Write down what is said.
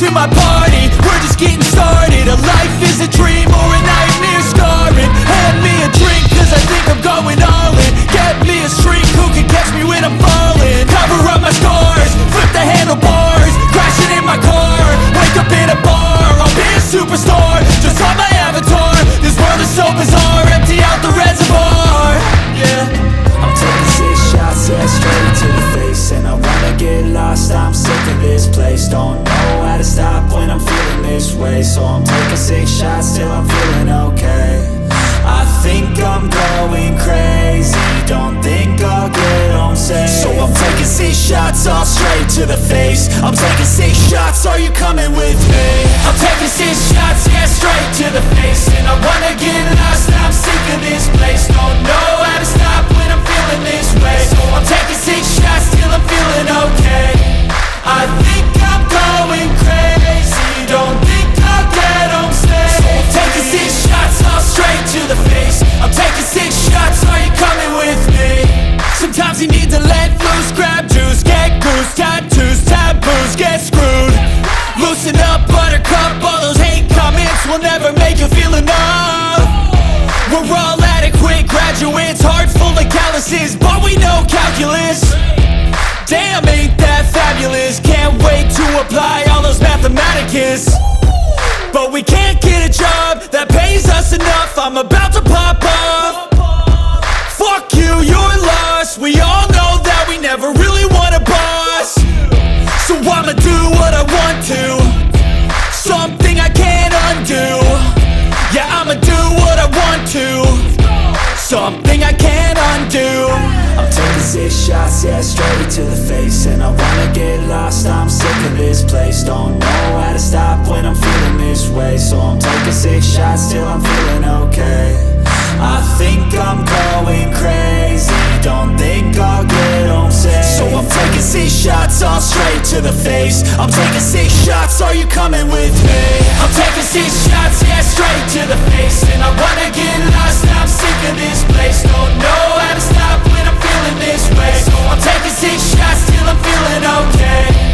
to my party, we're just getting started. A life is a dream or a nightmare scarring. Hand me a drink cause I think I'm going all in. Get me a shrink who can catch me when I'm falling. Cover up my scars, flip the handlebars, crashing in my car, wake up in a bar. I'll be a superstar, just on my avatar. This world is so bizarre, empty out the reservoir. Yeah, I'm taking 6 shots, yeah, straight to the face. And I wanna get lost, I'm sick of this place. Don't know how to stop when I'm feeling this way. So I'm taking 6 shots till I'm feeling okay. I think I'm going crazy, don't think I'll get home safe. So I'm taking 6 shots, all straight to the face. I'm taking 6 shots, are you coming with me? I'm taking 6 shots, yeah, straight to the face. And I wanna get lost, I'm sick of this place. Don't know how to stop when I'm feeling this way. So I'm taking 6 shots till I'm feeling okay. I think I'm going crazy, don't think I'll get home safe. So I'm taking 6 shots, all straight to the face. I'm taking 6 shots, are you coming with me? Sometimes you need to let loose, grab juice, get goose, tattoos, taboos, get screwed. Loosen up, buttercup, all those hate comments will never make you feel enough. We're all adequate graduates, heart full of calluses, but we know calculus. Damn, ain't that fabulous? Can't wait to apply all those mathematicus. But we can't get a job that pays us enough. I'm about to pop off. Fuck you, you're lost. We all know that we never really want a boss. So I'ma do what I want to, something I can't undo. Yeah, I'ma do what I want to, something I can't undo. I'm taking 6 shots, yeah, straight to the face. And I wanna get lost, I'm sick of this place. Don't know how to stop when I'm feeling this way. So I'm taking 6 shots till I'm feeling okay. I think I'm going crazy, don't think I'll get home safe. So I'm taking 6 shots, all straight to the face. I'm taking 6 shots, are you coming with me? I'm taking 6 shots, yeah, straight to the face. And I wanna get lost, I'm sick of this place. Don't know how to stop when I'm feeling this way. So I'm taking 6 shots till I'm feeling okay.